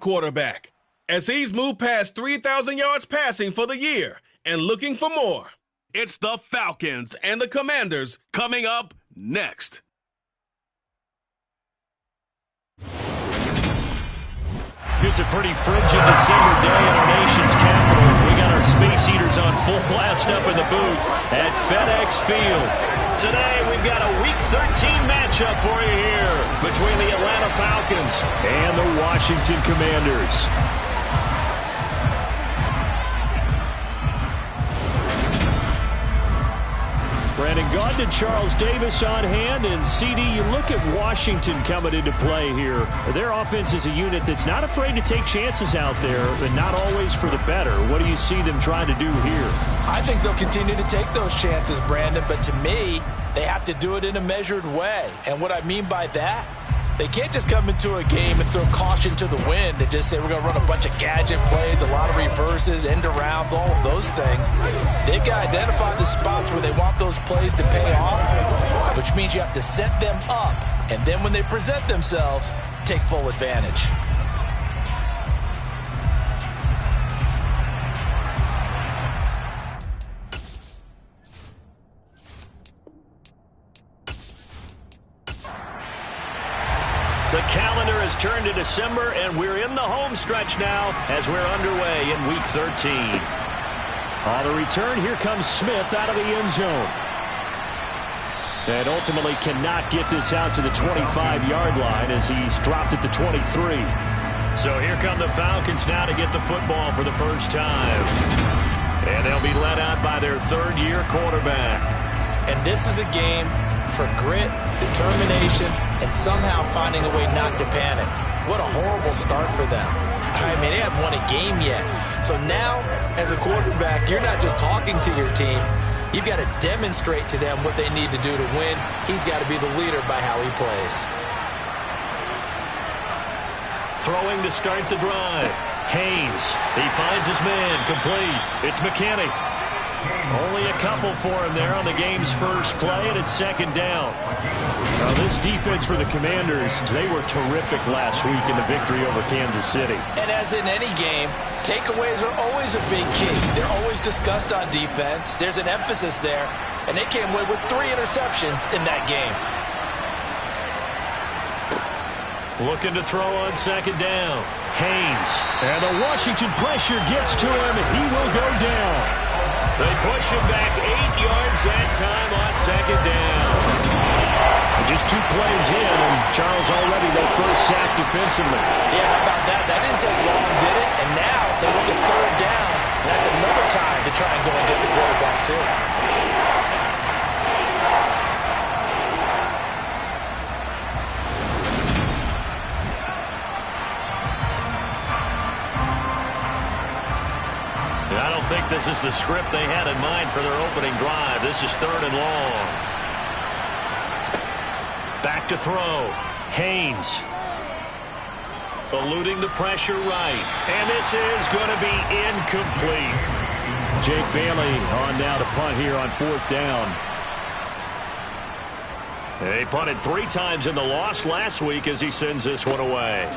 quarterback, as he's moved past 3,000 yards passing for the year and looking for more. It's the Falcons and the Commanders coming up next. It's a pretty frigid December day in our nation's capital. We got our space heaters on full blast up in the booth at FedEx Field. Today, we've got a Week 13 matchup for you here between the Atlanta Falcons and the Washington Commanders. Brandon Gaudin and Charles Davis on hand. And, CD, you look at Washington coming into play here. Their offense is a unit that's not afraid to take chances out there, but not always for the better. What do you see them trying to do here? I think they'll continue to take those chances, Brandon, but to me, they have to do it in a measured way. And what I mean by that, they can't just come into a game and throw caution to the wind and just say we're going to run a bunch of gadget plays, a lot of reverses, end arounds, all of those things. They've got to identify the spots where they want those plays to pay off, which means you have to set them up, and then when they present themselves, take full advantage. The calendar has turned to December, and we're in the home stretch now as we're underway in Week 13. On the return, here comes Smith out of the end zone. And ultimately cannot get this out to the 25-yard line as he's dropped at the 23. So here come the Falcons now to get the football for the first time. And they'll be led out by their third-year quarterback. And this is a game for grit, determination, and somehow finding a way not to panic. What a horrible start for them. I mean, they haven't won a game yet. So now, as a quarterback, you're not just talking to your team. You've got to demonstrate to them what they need to do to win. He's got to be the leader by how he plays. Throwing to start the drive. Haynes. He finds his man. Complete. It's McKinney. Only a couple for him there on the game's first play, and it's second down. Now, this defense for the Commanders, they were terrific last week in the victory over Kansas City. And as in any game, takeaways are always a big key. They're always discussed on defense. There's an emphasis there, and they came away with 3 interceptions in that game. Looking to throw on second down. Haynes. And the Washington pressure gets to him, and he will go down. They push him back 8 yards that time on second down. Just 2 plays in, and Charles already their first sack defensively. Yeah, how about that? That didn't take long, did it? And now they look at third down. That's another time to try and go and get the quarterback, too. I don't think this is the script they had in mind for their opening drive. This is third and long. Back to throw. Haynes. Eluding the pressure right. And this is going to be incomplete. Jake Bailey on now to punt here on fourth down. They punted 3 times in the loss last week as he sends this one away.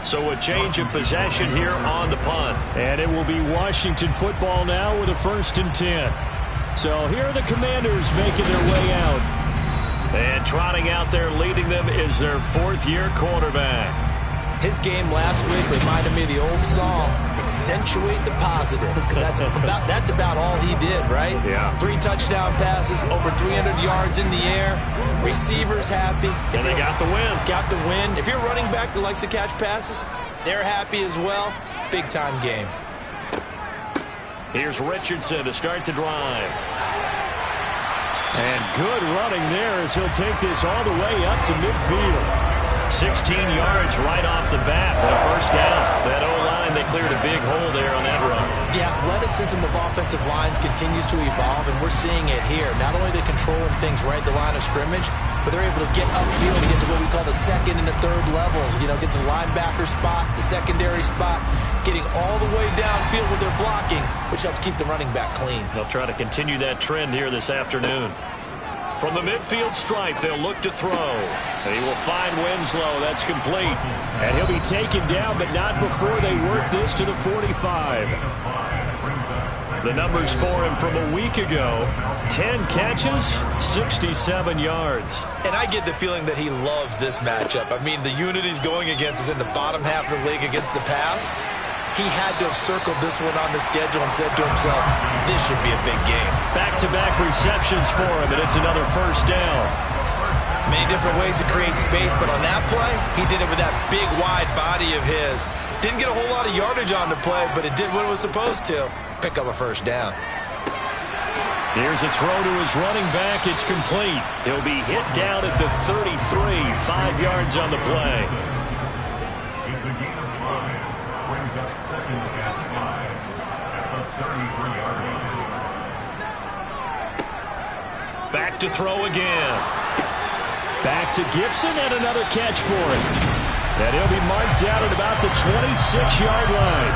So a change of possession here on the punt. And it will be Washington football now with a 1st and 10. So here are the Commanders making their way out. And trotting out there leading them is their 4th-year quarterback. His game last week reminded me of the old song, accentuate the positive, because that's about all he did, right? Yeah. 3 touchdown passes, over 300 yards in the air, receivers happy. And they got the win. Got the win. If you're a running back that likes to catch passes, they're happy as well. Big-time game. Here's Richardson to start the drive. And good running there as he'll take this all the way up to midfield. 16 yards right off the bat with a first down. That O-line, they cleared a big hole there on that run. The athleticism of offensive lines continues to evolve, and we're seeing it here. Not only are they controlling things right at the line of scrimmage, but they're able to get upfield and get to what we call the second and the third levels. You know, get to the linebacker spot, the secondary spot, getting all the way downfield with their blocking, which helps keep the running back clean. They'll try to continue that trend here this afternoon. From the midfield stripe, they'll look to throw. And he will find Winslow. That's complete. And he'll be taken down, but not before they work this to the 45. The numbers for him from a week ago: 10 catches, 67 yards. And I get the feeling that he loves this matchup. I mean, the unit he's going against is in the bottom half of the league against the pass. He had to have circled this one on the schedule and said to himself, this should be a big game. Back-to-back receptions for him, and it's another first down. Many different ways to create space, but on that play, he did it with that big, wide body of his. Didn't get a whole lot of yardage on the play, but it did what it was supposed to. Pick up a first down. Here's a throw to his running back. It's complete. He'll be hit down at the 33, 5 yards on the play. Back to throw again. Back to Gibson, and another catch for him. And he'll be marked down at about the 26-yard line.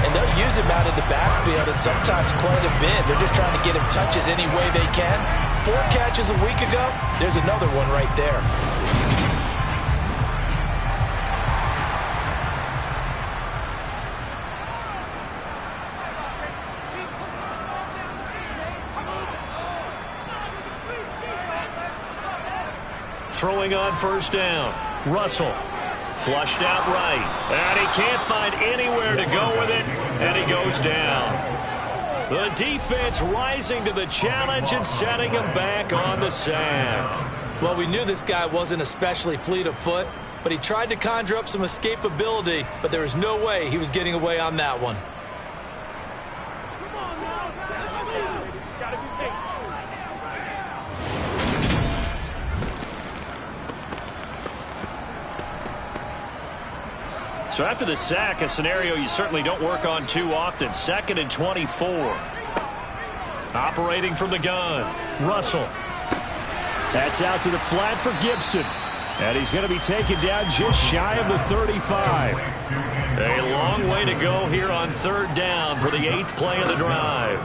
And they'll use him out in the backfield, and sometimes quite a bit. They're just trying to get him touches any way they can. 4 catches a week ago. There's another one right there. Throwing on first down. Russell. Flushed out right. And he can't find anywhere to go with it. And he goes down. The defense rising to the challenge and setting him back on the sack. Well, we knew this guy wasn't especially fleet of foot, but he tried to conjure up some escapability, but there was no way he was getting away on that one. So after the sack, a scenario you certainly don't work on too often. 2nd and 24. Operating from the gun. Russell. That's out to the flat for Gibson. And he's going to be taken down just shy of the 35. A long way to go here on 3rd down for the 8th play of the drive.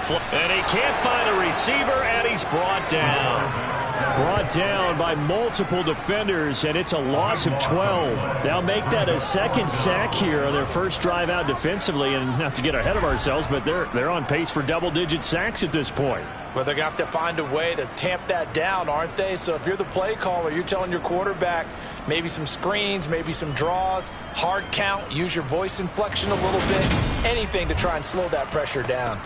And he can't find a receiver, and he's brought down. Brought down by multiple defenders, and it's a loss of 12. They'll make that a 2nd sack here on their first drive out defensively, and not to get ahead of ourselves, but they're on pace for double-digit sacks at this point. Well, they're going to have to find a way to tamp that down, aren't they? So if you're the play caller, you're telling your quarterback maybe some screens, maybe some draws, hard count, use your voice inflection a little bit, anything to try and slow that pressure down.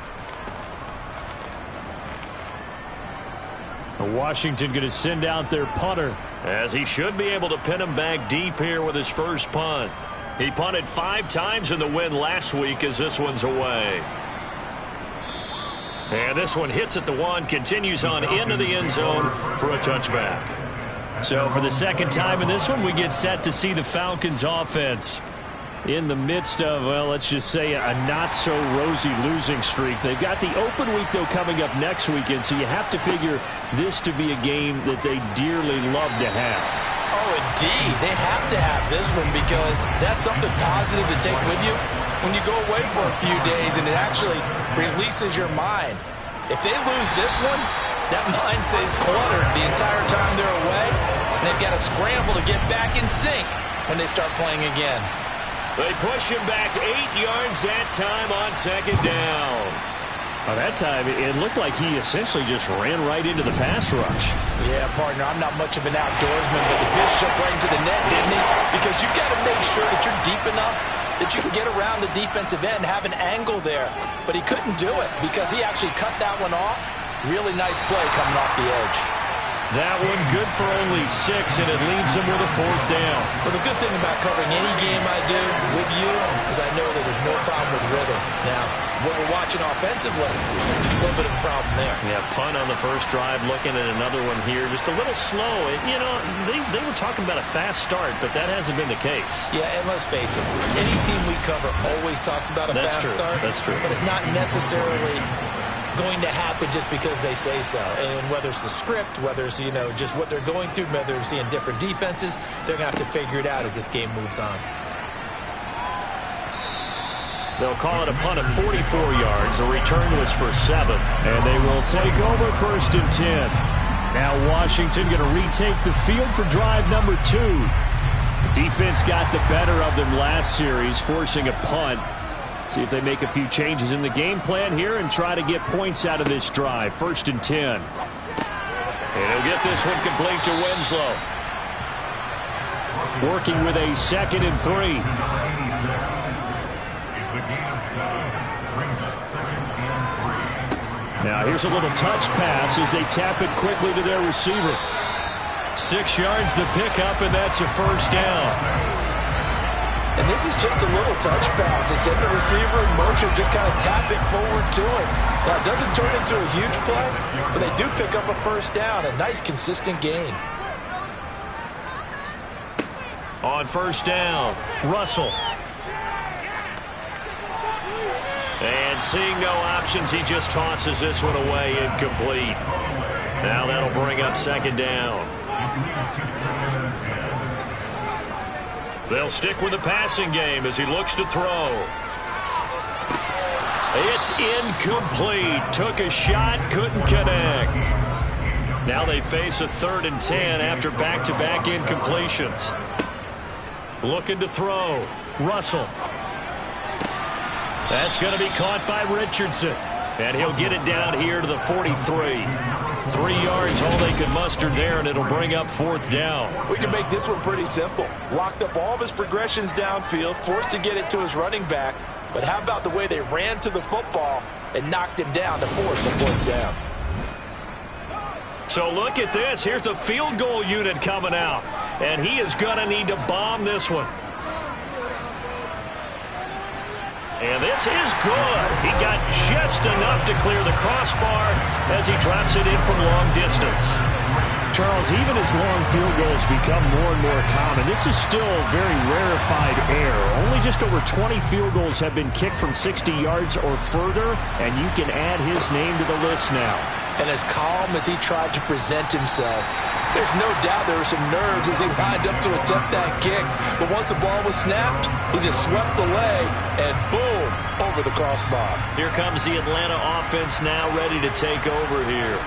Washington going to send out their punter, as he should be able to pin him back deep here with his first punt. He punted 5 times in the win last week, as this one's away. And this one hits at the 1, continues on into the end zone for a touchback. So for the 2nd time in this one, we get set to see the Falcons offense in the midst of, well, let's just say a not-so-rosy losing streak. They've got the open week, though, coming up next weekend, so you have to figure this to be a game that they dearly love to have. Oh, indeed. They have to have this one because that's something positive to take with you when you go away for a few days, and it actually releases your mind. If they lose this one, that mind stays cluttered the entire time they're away, and they've got to scramble to get back in sync when they start playing again. They push him back 8 yards that time on 2nd down. Well, that time, it looked like he essentially just ran right into the pass rush. Yeah, partner, I'm not much of an outdoorsman, but the fish jumped right into the net, didn't he? Because you've got to make sure that you're deep enough that you can get around the defensive end, have an angle there. But he couldn't do it because he actually cut that one off. Really nice play coming off the edge. That one good for only 6, and it leaves him with a 4th down. Well, the good thing about covering any game I do with you is I know that there's no problem with rhythm. Now, what we're watching offensively, a little bit of a problem there. Yeah, punt on the first drive, looking at another one here. Just a little slow. And, you know, they were talking about a fast start, but that hasn't been the case. Yeah, and let's face it, any team we cover always talks about a fast start. That's true. But it's not necessarily going to happen just because they say so. And whether it's the script, whether it's, you know, just what they're going through, whether they're seeing different defenses, they're going to have to figure it out as this game moves on. They'll call it a punt of 44 yards. The return was for 7. And they will take over 1st and 10. Now Washington going to retake the field for drive number 2. Defense got the better of them last series, forcing a punt. See if they make a few changes in the game plan here and try to get points out of this drive. 1st and 10. And he'll get this one complete to Winslow. Working with a 2nd and 3. Now here's a little touch pass as they tap it quickly to their receiver. 6 yards the pickup, and that's a 1st down. And this is just a little touch pass. They send the receiver in motion, just kind of tap it forward to him. Now, it doesn't turn into a huge play, but they do pick up a 1st down. A nice, consistent gain. On 1st down, Russell. And seeing no options, he just tosses this one away, incomplete. Now that'll bring up 2nd down. They'll stick with the passing game as he looks to throw. It's incomplete. Took a shot, couldn't connect. Now they face a 3rd and 10 after back-to-back incompletions. Looking to throw. Russell. That's going to be caught by Richardson. And he'll get it down here to the 43. 3 yards, all they could muster there, and it'll bring up 4th down. We can make this one pretty simple. Locked up all of his progressions downfield, forced to get it to his running back. But how about the way they ran to the football and knocked him down to force a 4th down? So look at this. Here's the field goal unit coming out. And he is going to need to bomb this one. And this is good. He got just enough to clear the crossbar as he drops it in from long distance. Charles, even as long field goals become more and more common, this is still very rarefied air. Only just over 20 field goals have been kicked from 60 yards or further, and you can add his name to the list now. And as calm as he tried to present himself, there's no doubt there were some nerves as he lined up to attempt that kick. But once the ball was snapped, he just swept the leg and boom, over the crossbar. Here comes the Atlanta offense now ready to take over here.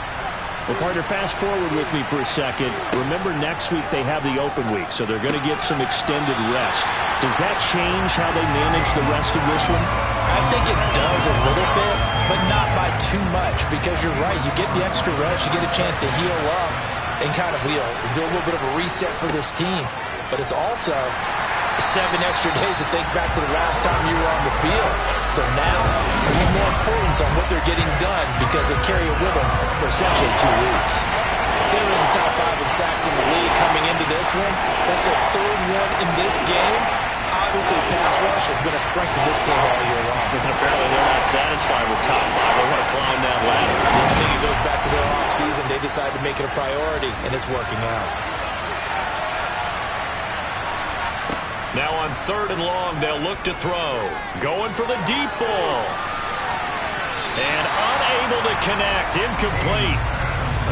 Well, partner, fast forward with me for a second. Remember, next week they have the open week, so they're going to get some extended rest. Does that change how they manage the rest of this one? I think it does a little bit, but not by too much, because you're right. You get the extra rest, you get a chance to heal up and kind of do a little bit of a reset for this team. But it's also 7 extra days to think back to the last time you were on the field. So now, a little more importance on what they're getting done because they carry it with them for essentially 2 weeks. They were in the top 5 in sacks in the league coming into this one. That's their 3rd one in this game. Obviously, pass rush has been a strength of this team all year long. Apparently, they're not satisfied with top 5. They want to climb that ladder. I think it goes back to their offseason. They decided to make it a priority, and it's working out. Now on 3rd and long, they'll look to throw. Going for the deep ball. And unable to connect. Incomplete.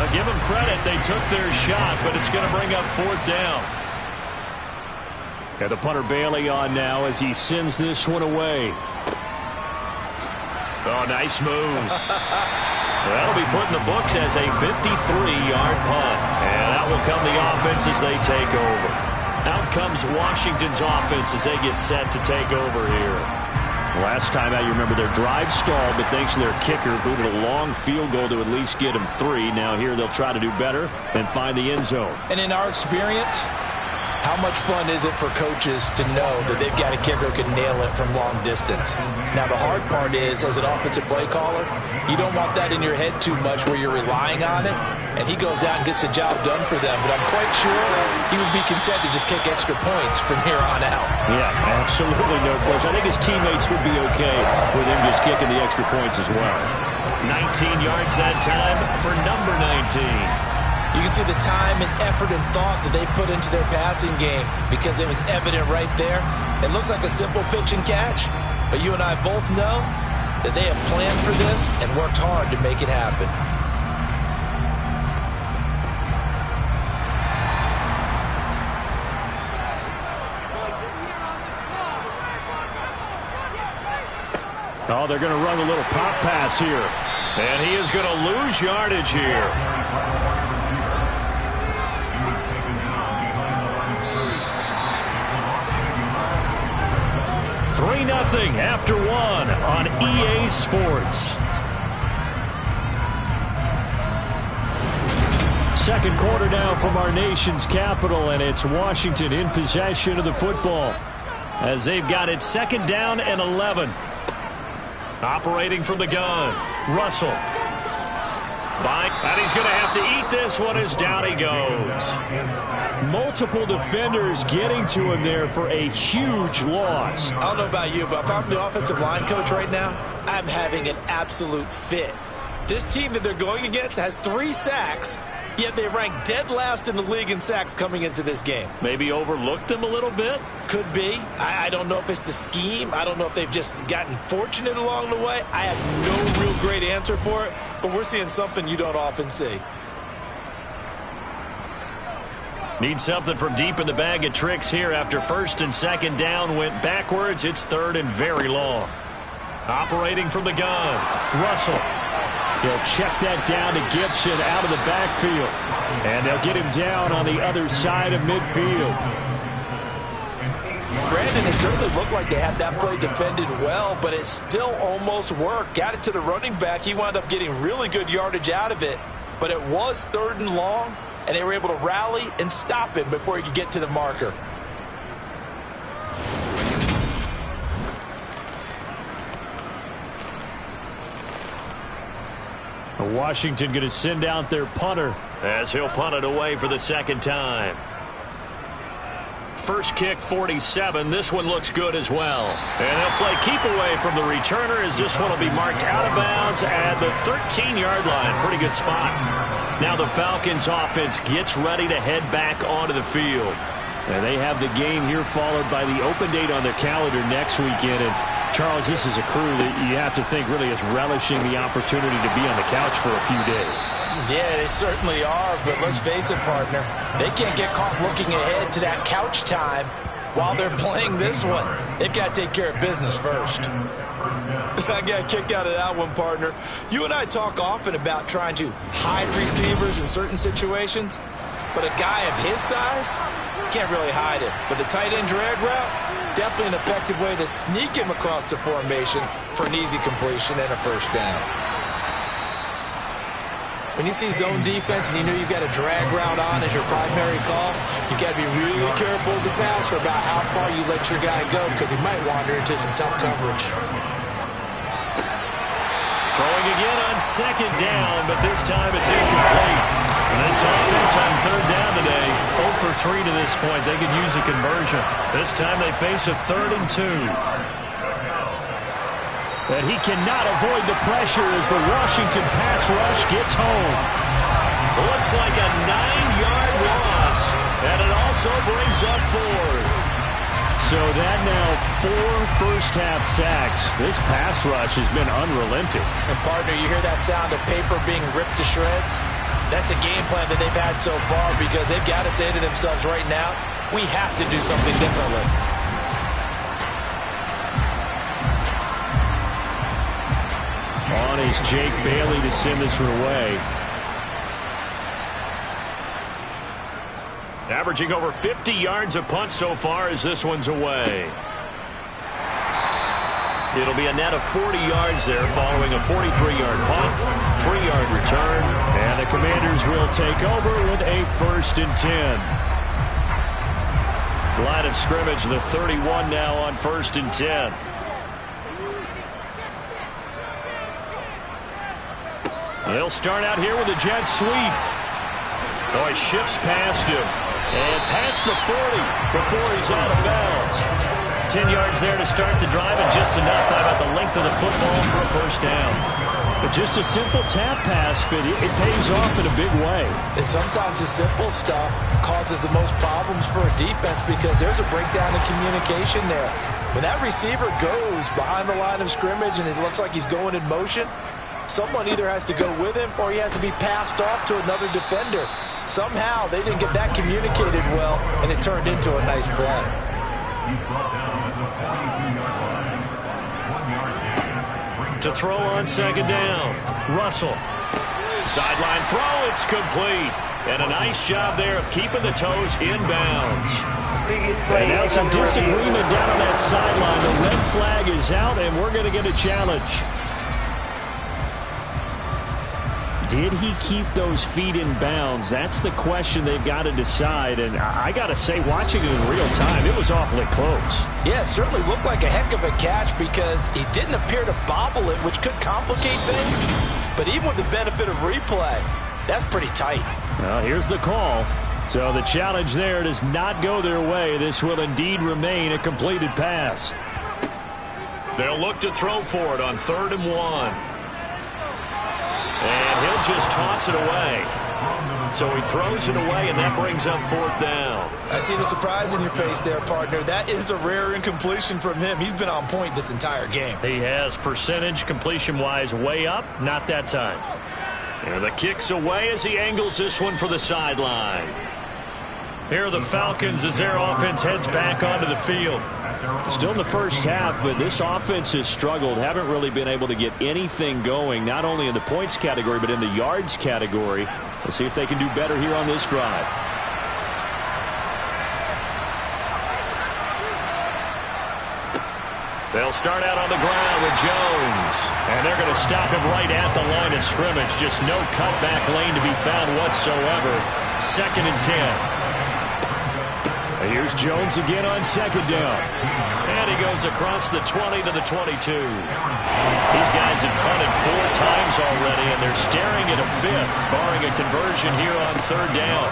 I'll give them credit. They took their shot, but it's going to bring up 4th down. And the punter Bailey on now as he sends this one away. Oh, nice move. That'll be put in the books as a 53-yard punt. And out will come the offense as they take over. Out comes Washington's offense as they get set to take over here. Last time out, you remember their drive stalled, but thanks to their kicker, booted a long field goal to at least get them 3. Now here they'll try to do better and find the end zone. And in our experience, how much fun is it for coaches to know that they've got a kicker who can nail it from long distance? Now, the hard part is, as an offensive play caller, you don't want that in your head too much where you're relying on it, and he goes out and gets the job done for them. But I'm quite sure he would be content to just kick extra points from here on out. Yeah, absolutely no question. I think his teammates would be okay with him just kicking the extra points as well. 19 yards that time for number 19. You can see the time and effort and thought that they put into their passing game because it was evident right there. It looks like a simple pitch and catch, but you and I both know that they have planned for this and worked hard to make it happen. Oh, they're going to run a little pop pass here. And he is going to lose yardage here. 3-0 after one on EA Sports. Second quarter now from our nation's capital, and it's Washington in possession of the football as they've got it 2nd down and 11. Operating from the gun, Russell. And he's going to have to eat this one as down he goes. Multiple defenders getting to him there for a huge loss. I don't know about you, but if I'm the offensive line coach right now, I'm having an absolute fit. This team that they're going against has 3 sacks, yet they rank dead last in the league in sacks coming into this game. Maybe overlooked them a little bit? Could be. I don't know if it's the scheme. I don't know if they've just gotten fortunate along the way. I have no real great answer for it, but we're seeing something you don't often see. Need something from deep in the bag of tricks here after 1st and 2nd down went backwards. It's 3rd and very long. Operating from the gun, Russell. He'll check that down to Gibson out of the backfield. And they'll get him down on the other side of midfield. Brandon, it certainly looked like they had that play defended well, but it still almost worked. Got it to the running back. He wound up getting really good yardage out of it, but it was 3rd and long, and they were able to rally and stop him before he could get to the marker. Washington going to send out their punter as he'll punt it away for the 2nd time. First kick, 47. This one looks good as well. And they'll play keep away from the returner as this one will be marked out of bounds at the 13-yard line. Pretty good spot. Now the Falcons offense gets ready to head back onto the field. And they have the game here followed by the open date on their calendar next weekend. And Charles, this is a crew that you have to think really is relishing the opportunity to be on the couch for a few days. Yeah, they certainly are, but let's face it, partner. They can't get caught looking ahead to that couch time while they're playing this one. They've got to take care of business first. I got a kick out of that one, partner. You and I talk often about trying to hide receivers in certain situations, but a guy of his size can't really hide him. But the tight end drag route, definitely an effective way to sneak him across the formation for an easy completion and a 1st down. When you see zone defense and you know you've got a drag route on as your primary call, you've got to be really careful as a passer about how far you let your guy go because he might wander into some tough coverage. Throwing again on 2nd down, but this time it's incomplete. And this offense on 3rd down today, 0 for 3 to this point. They could use a conversion. This time they face a 3rd and 2. But he cannot avoid the pressure as the Washington pass rush gets home. Looks like a 9-yard loss, and it also brings up 4th. So that now 4 first-half sacks. This pass rush has been unrelenting. And, partner, you hear that sound of paper being ripped to shreds? That's a game plan that they've had so far because they've got to say to themselves right now, we have to do something differently. On is Jake Bailey to send this one away. Averaging over 50 yards a punt so far as this one's away. It'll be a net of 40 yards there following a 43-yard punt, 3-yard return. And the Commanders will take over with a 1st and 10. Line of scrimmage, the 31 now on 1st and 10. They'll start out here with a jet sweep. Oh, he shifts past him. And past the 40 before he's out of bounds. 10 yards there to start the drive, and just enough by about the length of the football for a 1st down. But just a simple tap pass, but it pays off in a big way. And sometimes the simple stuff causes the most problems for a defense because there's a breakdown in communication there. When that receiver goes behind the line of scrimmage and it looks like he's going in motion, someone either has to go with him or he has to be passed off to another defender. Somehow they didn't get that communicated well, and it turned into a nice play. To throw on second down. Russell. Sideline throw. It's complete. And a nice job there of keeping the toes in bounds. And now some disagreement down on that sideline. The red flag is out, and we're going to get a challenge. Did he keep those feet in bounds? That's the question they've got to decide. And I got to say, watching it in real time, it was awfully close. Yeah, it certainly looked like a heck of a catch because he didn't appear to bobble it, which could complicate things. But even with the benefit of replay, that's pretty tight. Well, here's the call. So the challenge there does not go their way. This will indeed remain a completed pass. They'll look to throw for it on 3rd and 1. And he'll just toss it away. So he throws it away, and that brings up 4th down. I see the surprise in your face there, partner. That is a rare incompletion from him. He's been on point this entire game. He has percentage completion-wise way up. Not that time. And the kick's away as he angles this one for the sideline. Here are the Falcons as their offense heads back onto the field. Still in the first half, but this offense has struggled. Haven't really been able to get anything going, not only in the points category, but in the yards category. Let's see if they can do better here on this drive. They'll start out on the ground with Jones. And they're going to stop him right at the line of scrimmage. Just no cutback lane to be found whatsoever. 2nd and 10. Here's Jones again on 2nd down. And he goes across the 20 to the 22. These guys have punted 4 times already, and they're staring at a 5th, barring a conversion here on 3rd down.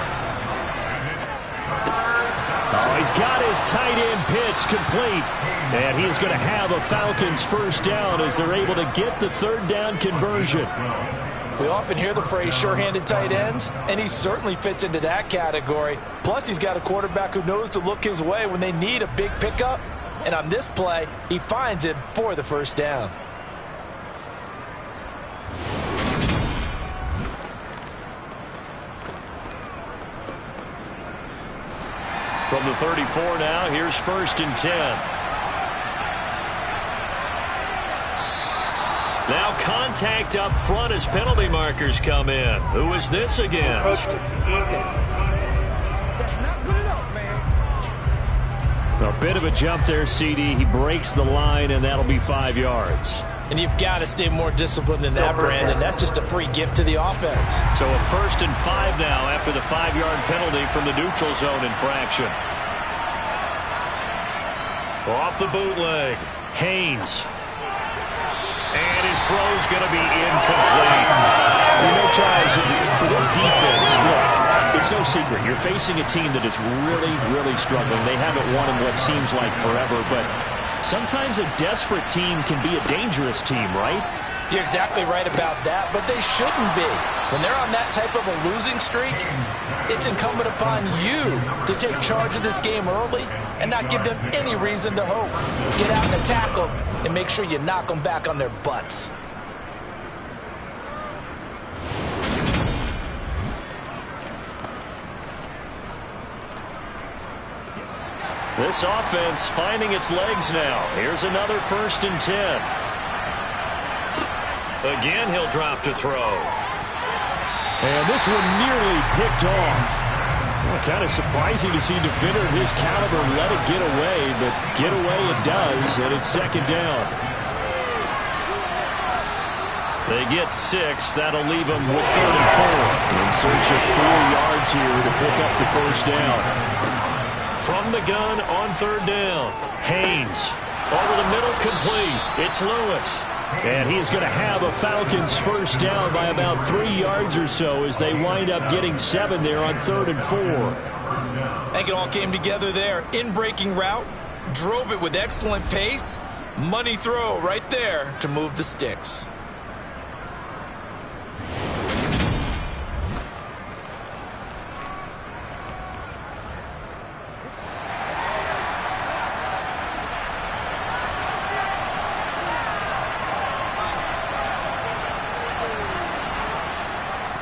Oh, he's got his tight end pitch complete. And he is going to have a Falcons 1st down as they're able to get the 3rd down conversion. We often hear the phrase sure-handed tight ends, and he certainly fits into that category. Plus, he's got a quarterback who knows to look his way when they need a big pickup. And on this play, he finds it for the 1st down. From the 34 now, here's 1st and 10. Now contact up front as penalty markers come in. Who is this against? A bit of a jump there, CD. He breaks the line, and that'll be 5 yards. And you've got to stay more disciplined than that, Brandon. That's just a free gift to the offense. So a 1st and 5 now after the 5-yard penalty from the neutral zone infraction. Off the bootleg, Haynes. And his throw's going to be incomplete. You know, Charles, for this defense, look, it's no secret. You're facing a team that is really, really struggling. They haven't won in what seems like forever, but sometimes a desperate team can be a dangerous team, right? You're exactly right about that, but they shouldn't be. When they're on that type of a losing streak, it's incumbent upon you to take charge of this game early and not give them any reason to hope. Get out and attack them and make sure you knock them back on their butts. This offense finding its legs now. Here's another 1st and 10. Again, he'll drop to throw. And this one nearly picked off. Well, kind of surprising to see a defender of his caliber let it get away, but get away it does, and it's 2nd down. They get 6. That'll leave them with 3rd and 4. In search of 4 yards here to pick up the 1st down. From the gun on 3rd down. Haynes. Over the middle, complete. It's Lewis. And he is going to have a Falcons 1st down by about 3 yards or so as they wind up getting 7 there on 3rd and 4. I think it all came together there. In-breaking route, drove it with excellent pace. Money throw right there to move the sticks.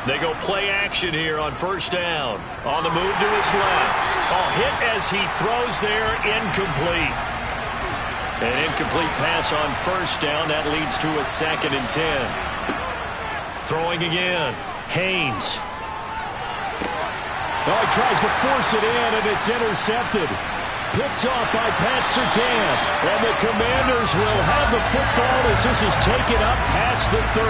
They go play action here on 1st down. On the move to his left. Oh, hit as he throws there, incomplete. An incomplete pass on first down. That leads to a 2nd and 10. Throwing again. Haynes. Oh, he tries to force it in, and it's intercepted. Picked off by Pat Surtain. And the Commanders will have the football as this is taken up past the 30.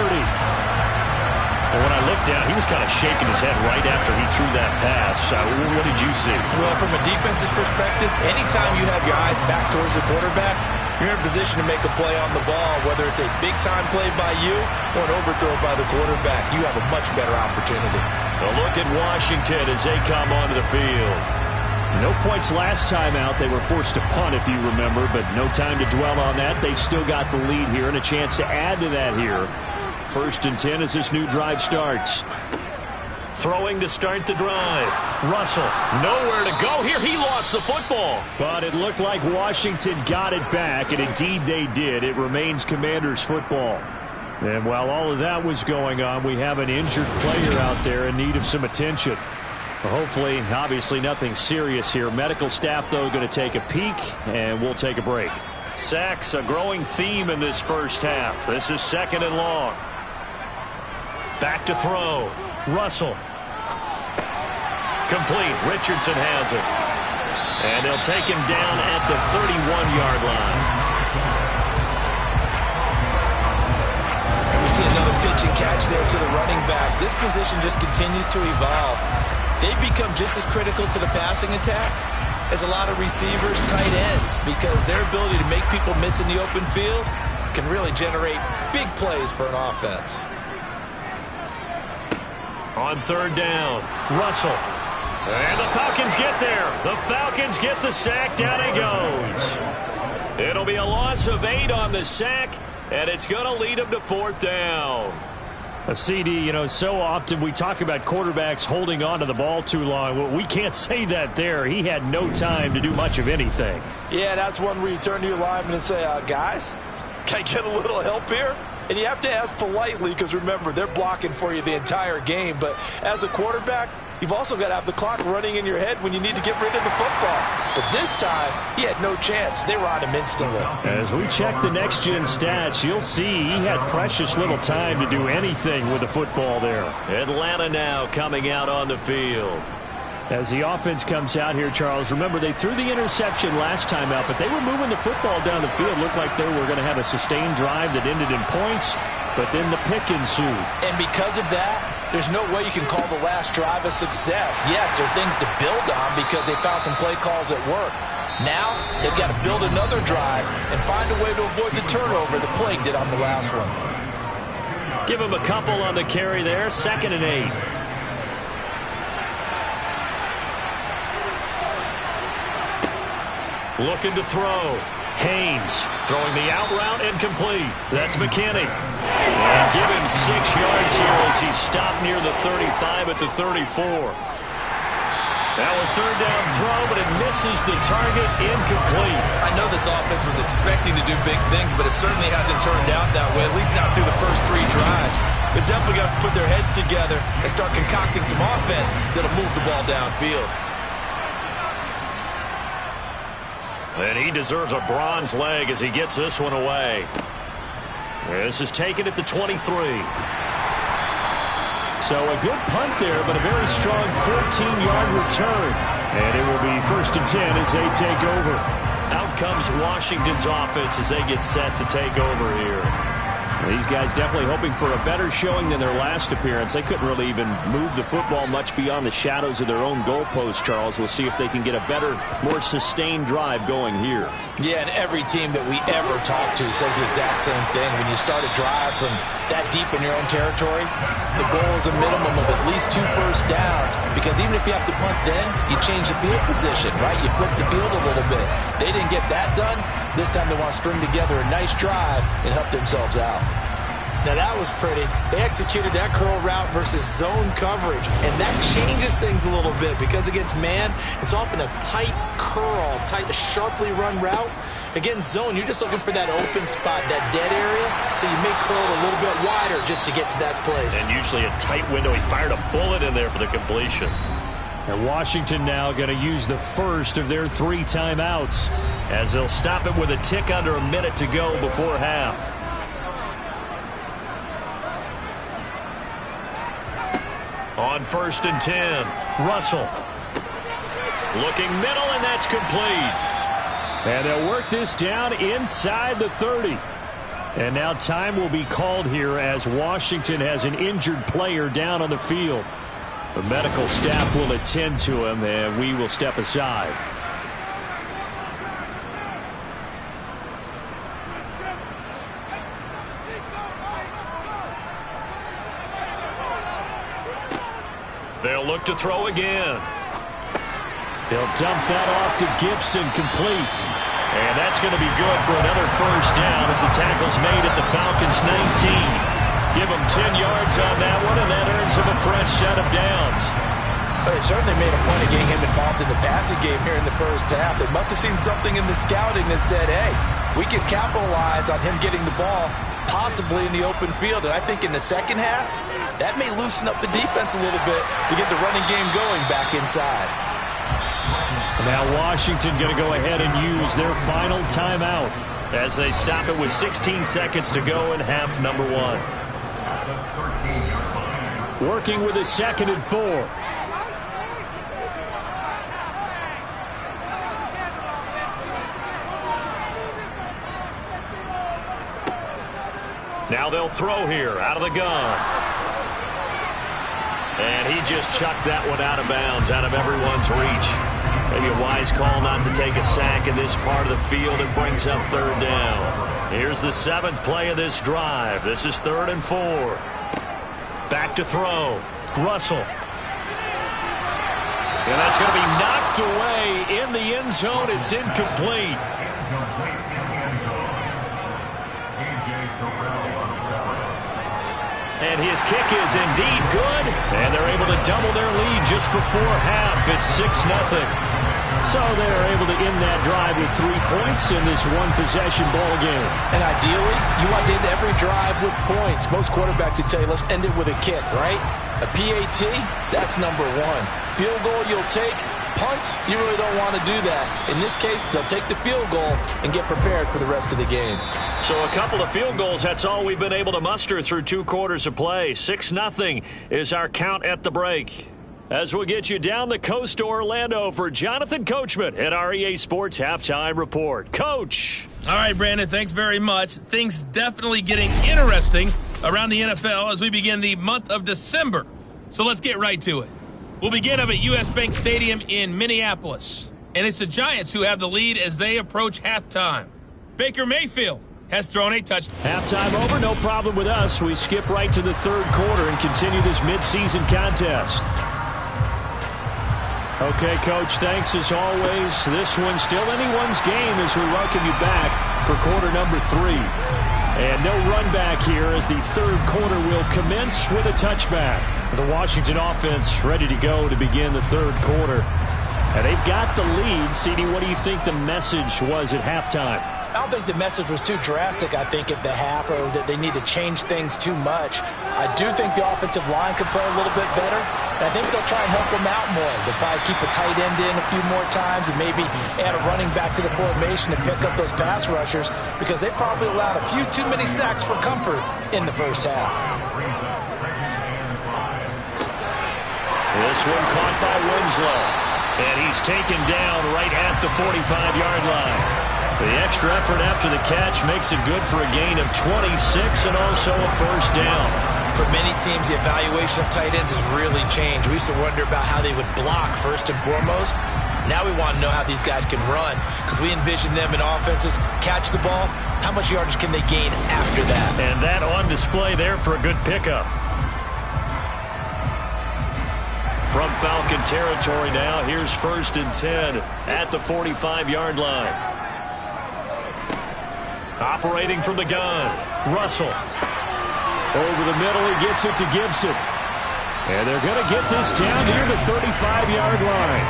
Well, when I looked down, he was kind of shaking his head right after he threw that pass. What did you see? Well, from a defense's perspective, anytime you have your eyes back towards the quarterback, you're in a position to make a play on the ball, whether it's a big-time play by you or an overthrow by the quarterback. You have a much better opportunity. A look at Washington as they come onto the field. No points last time out. They were forced to punt, if you remember, but no time to dwell on that. They've still got the lead here and a chance to add to that here. 1st and 10 as this new drive starts. Throwing to start the drive. Russell, nowhere to go here. He lost the football. But it looked like Washington got it back, and indeed they did. It remains Commanders football. And while all of that was going on, we have an injured player out there in need of some attention. Hopefully, obviously nothing serious here. Medical staff, though, going to take a peek, and we'll take a break. Sacks, a growing theme in this first half. This is 2nd and long. Back to throw. Russell. Complete. Richardson has it. And they'll take him down at the 31-yard line. We see another pitch and catch there to the running back. This position just continues to evolve. They become just as critical to the passing attack as a lot of receivers, tight ends, because their ability to make people miss in the open field can really generate big plays for an offense. On 3rd down, Russell. And the Falcons get there. The Falcons get the sack. Down he goes. It'll be a loss of 8 on the sack, and it's going to lead them to 4th down. A CD, so often we talk about quarterbacks holding on to the ball too long. Well, we can't say that there. He had no time to do much of anything. Yeah, that's one where you turn to your lineman and say, guys, can I get a little help here? And you have to ask politely because, remember, they're blocking for you the entire game. But as a quarterback, you've also got to have the clock running in your head when you need to get rid of the football. But this time, he had no chance. They were on him instantly. As we check the next-gen stats, you'll see he had precious little time to do anything with the football there. Atlanta now coming out on the field. As the offense comes out here, Charles, remember they threw the interception last time out, but they were moving the football down the field. Looked like they were going to have a sustained drive that ended in points, but then the pick ensued. And because of that, there's no way you can call the last drive a success. Yes, there are things to build on because they found some play calls at work. Now, they've got to build another drive and find a way to avoid the turnover the plague did on the last one. Give him a couple on the carry there. 2nd and 8. Looking to throw. Haynes throwing the out route incomplete. That's McKinney. And give him 6 yards here as he stopped near the 35 at the 34. Now a 3rd down throw, but it misses the target, incomplete. I know this offense was expecting to do big things, but it certainly hasn't turned out that way, at least not through the first 3 drives. They're definitely going to have to put their heads together and start concocting some offense that'll move the ball downfield. And he deserves a bronze leg as he gets this one away. This is taken at the 23. So a good punt there, but a very strong 14-yard return. And it will be 1st and 10 as they take over. Out comes Washington's offense as they get set to take over here. These guys definitely hoping for a better showing than their last appearance. They couldn't really even move the football much beyond the shadows of their own goalpost, Charles. We'll see if they can get a better, more sustained drive going here. Yeah, and every team that we ever talk to says the exact same thing. When you start a drive from that deep in your own territory, the goal is a minimum of at least 2 first downs. Because even if you have to punt then, you change the field position, right? You flip the field a little bit. They didn't get that done. This time they want to string together a nice drive and help themselves out. Now that was pretty. They executed that curl route versus zone coverage, and that changes things a little bit because against man, it's often a tight curl, sharply run route. Against zone, you're just looking for that open spot, that dead area, so you may curl a little bit wider just to get to that place. And usually a tight window. He fired a bullet in there for the completion. And Washington now going to use the first of their 3 timeouts, as they'll stop it with a tick under a minute to go before half. On 1st and 10, Russell. Looking middle, and that's complete. And they'll work this down inside the 30. And now time will be called here as Washington has an injured player down on the field. The medical staff will attend to him, and we will step aside. They'll look to throw again. They'll dump that off to Gibson, complete. And that's going to be good for another first down as the tackle's made at the Falcons' 19. Give them 10 yards on that one, and that earns them a fresh set of downs. But they certainly made a point of getting him involved in the passing game here in the first half. They must have seen something in the scouting that said, hey, we can capitalize on him getting the ball, possibly in the open field. And I think in the second half, that may loosen up the defense a little bit to get the running game going back inside. Now Washington going to go ahead and use their final timeout as they stop it with 16 seconds to go in half number 1. Working with a 2nd and 4. Now they'll throw here out of the gun. And he just chucked that one out of bounds, out of everyone's reach. Maybe a wise call not to take a sack in this part of the field. It brings up 3rd down. Here's the 7th play of this drive. This is 3rd and 4. Back to throw. Russell. And that's going to be knocked away in the end zone. It's incomplete. And his kick is indeed good. And they're able to double their lead just before half. It's 6-0. So they're able to end that drive with 3 points in this one-possession ball game. And ideally, you want to end every drive with points. Most quarterbacks would tell you, let's end it with a kick, right? A PAT, that's number 1. Field goal, you'll take. Punts, you really don't want to do that. In this case, they'll take the field goal and get prepared for the rest of the game. So a couple of field goals, that's all we've been able to muster through 2 quarters of play. 6-0 is our count at the break. As we'll get you down the coast to Orlando for Jonathan Coachman at our EA Sports Halftime Report. Coach. All right, Brandon, thanks very much. Things definitely getting interesting around the NFL as we begin the month of December. So let's get right to it. We'll begin up at U.S. Bank Stadium in Minneapolis. And it's the Giants who have the lead as they approach halftime. Baker Mayfield has thrown a touchdown. Halftime over, no problem with us. We skip right to the 3rd quarter and continue this midseason contest. Okay, Coach, thanks as always. This one's still anyone's game as we welcome you back for quarter number 3. And no run back here as the 3rd quarter will commence with a touchback. The Washington offense ready to go to begin the 3rd quarter. And they've got the lead. CD, what do you think the message was at halftime? I don't think the message was too drastic, I think, at the half, or that they need to change things too much. I do think the offensive line could play a little bit better. And I think they'll try and help them out more. They'll probably keep a tight end in a few more times and maybe add a running back to the formation and pick up those pass rushers because they probably allowed a few too many sacks for comfort in the first half. This one caught by Winslow. And he's taken down right at the 45-yard line. The extra effort after the catch makes it good for a gain of 26 and also a first down. For many teams, the evaluation of tight ends has really changed. We used to wonder about how they would block first and foremost. Now we want to know how these guys can run because we envision them in offenses, catch the ball, how much yardage can they gain after that? And that on display there for a good pickup. From Falcon territory now, here's 1st and 10 at the 45-yard line. Operating from the gun, Russell. Over the middle, he gets it to Gibson. And they're going to get this down near the 35-yard line.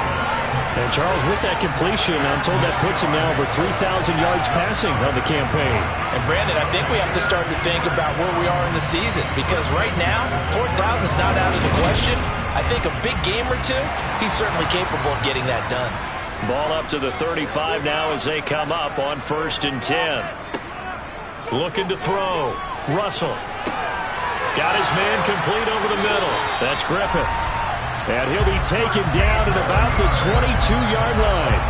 And Charles, with that completion, I'm told that puts him now over 3,000 yards passing on the campaign. And Brandon, I think we have to start to think about where we are in the season because right now, 4,000 is not out of the question. I think a big game or two, he's certainly capable of getting that done. Ball up to the 35 now as they come up on 1st and 10. Looking to throw. Russell. Got his man complete over the middle. That's Griffith. And he'll be taken down at about the 22-yard line.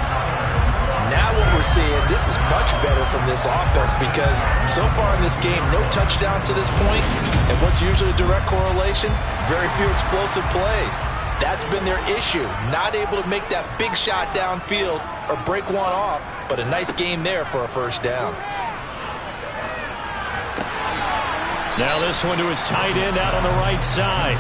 Now what we're seeing, this is much better from this offense because so far in this game, no touchdown to this point. And what's usually a direct correlation? Very few explosive plays. That's been their issue. Not able to make that big shot downfield or break one off, but a nice game there for a first down. Now this one to his tight end out on the right side.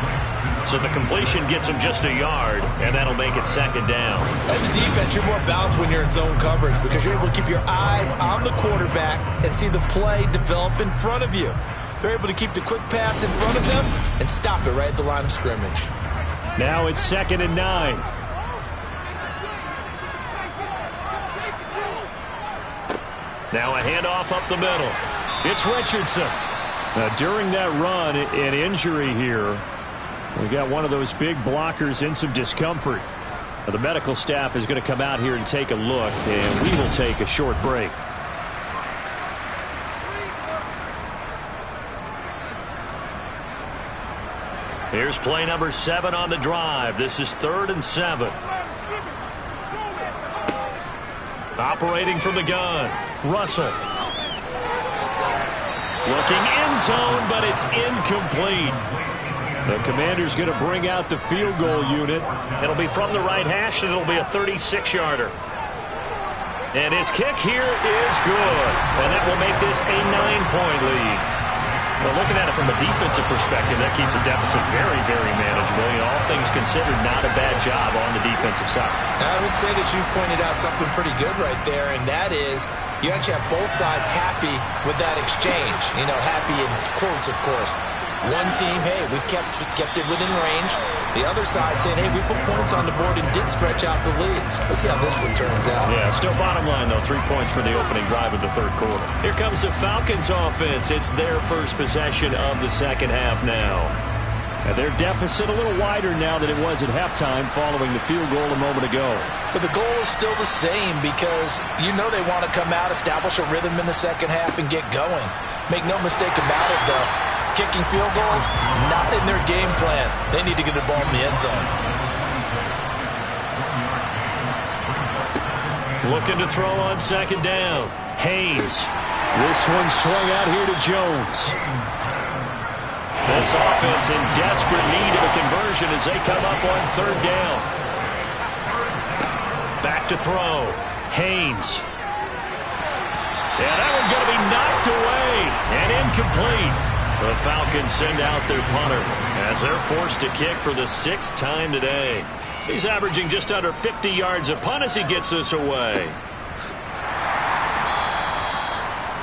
So the completion gets him just a yard, and that'll make it 2nd down. As a defense, you're more balanced when you're in zone coverage because you're able to keep your eyes on the quarterback and see the play develop in front of you. They're able to keep the quick pass in front of them and stop it right at the line of scrimmage. Now it's 2nd and 9. Now a handoff up the middle. It's Richardson. Now, during that run, an injury here. We got one of those big blockers in some discomfort. Now, the medical staff is going to come out here and take a look, and we will take a short break. Here's play number 7 on the drive. This is 3rd and 7. Operating from the gun. Russell. Looking end zone, but it's incomplete. The commander's going to bring out the field goal unit. It'll be from the right hash, and it'll be a 36-yarder. And his kick here is good. And that will make this a 9-point lead. Well, looking at it from a defensive perspective, that keeps the deficit very, very manageable. You know, all things considered, not a bad job on the defensive side. I would say that you've pointed out something pretty good right there, and that is you actually have both sides happy with that exchange. You know, happy in quotes, of course. One team, hey, we've kept it within range. The other side saying, hey, we put points on the board and did stretch out the lead. Let's see how this one turns out. Yeah, still bottom line, though, 3 points for the opening drive of the 3rd quarter. Here comes the Falcons offense. It's their first possession of the 2nd half now. And their deficit a little wider now than it was at halftime following the field goal a moment ago. But the goal is still the same because you know they want to come out, establish a rhythm in the 2nd half, and get going. Make no mistake about it, though. Kicking field goals, not in their game plan. They need to get the ball in the end zone. Looking to throw on 2nd down. Haynes. This one swung out here to Jones. This offense in desperate need of a conversion as they come up on 3rd down. Back to throw. Haynes. Yeah, that one's going to be knocked away and incomplete. The Falcons send out their punter as they're forced to kick for the 6th time today. He's averaging just under 50 yards a punt as he gets this away.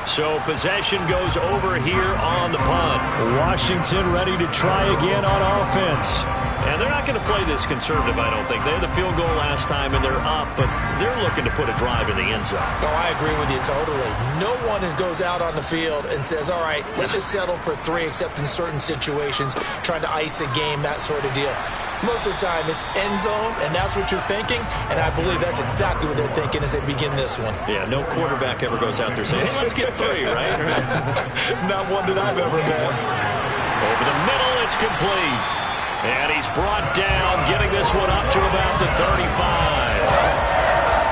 So possession goes over here on the punt. Washington ready to try again on offense. And they're not going to play this conservative, I don't think. They had the field goal last time, and they're up, but they're looking to put a drive in the end zone. Oh, I agree with you totally. No one goes out on the field and says, all right, let's just settle for 3, except in certain situations, trying to ice a game, that sort of deal. Most of the time, it's end zone, and that's what you're thinking, and I believe that's exactly what they're thinking as they begin this one. Yeah, no quarterback ever goes out there saying, hey, let's get 3, right? Not one that I've ever met. Over the middle, it's complete. And he's brought down, getting this one up to about the 35.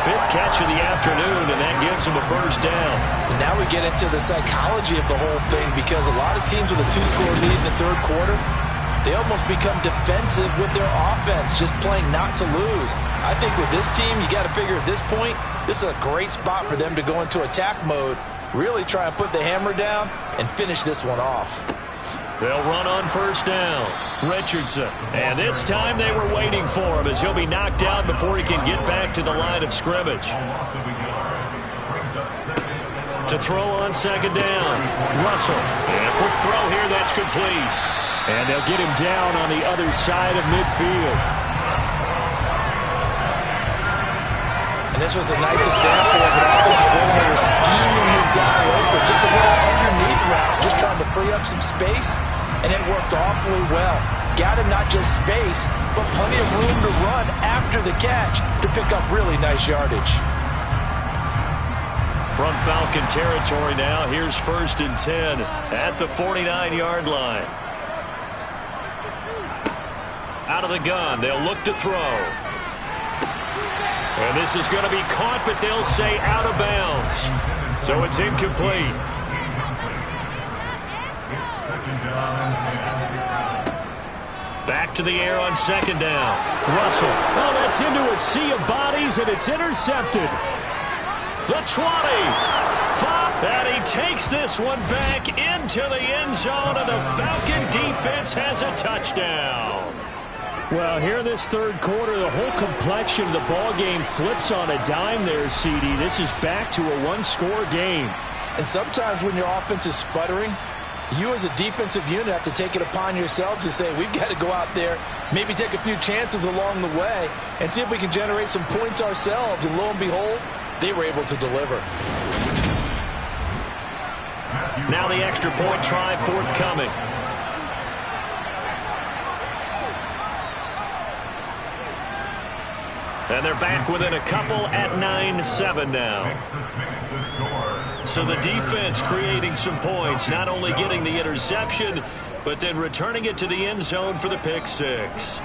5th catch of the afternoon, and that gives him a first down. And now we get into the psychology of the whole thing because a lot of teams with a 2-score lead in the 3rd quarter, they almost become defensive with their offense, just playing not to lose. I think with this team, you got to figure at this point, this is a great spot for them to go into attack mode, really try and put the hammer down and finish this one off. They'll run on first down. Richardson. And this time they were waiting for him as he'll be knocked down before he can get back to the line of scrimmage. To throw on 2nd down. Russell. And a quick throw here that's complete. And they'll get him down on the other side of midfield. And this was a nice example of an offensive coordinator scheming his guy open. Just a little underneath route, just trying to free up some space, and it worked awfully well. got him not just space, but plenty of room to run after the catch to pick up really nice yardage. From Falcon territory now, here's 1st and 10 at the 49-yard line. Out of the gun, they'll look to throw. And this is going to be caught, but they'll say out of bounds. So it's incomplete. Back to the air on 2nd down. Russell. Oh, that's into a sea of bodies, and it's intercepted. The 20. 5. And he takes this one back into the end zone, and the Falcon defense has a touchdown. Well, here in this 3rd quarter, the whole complexion of the ball game flips on a dime there, CD. This is back to a one-score game. And sometimes when your offense is sputtering, you as a defensive unit have to take it upon yourselves to say, we've got to go out there, maybe take a few chances along the way, and see if we can generate some points ourselves. And lo and behold, they were able to deliver. Now the extra point try forthcoming. And they're back within a couple at 9-7 now. So the defense creating some points, not only getting the interception, but then returning it to the end zone for the pick 6.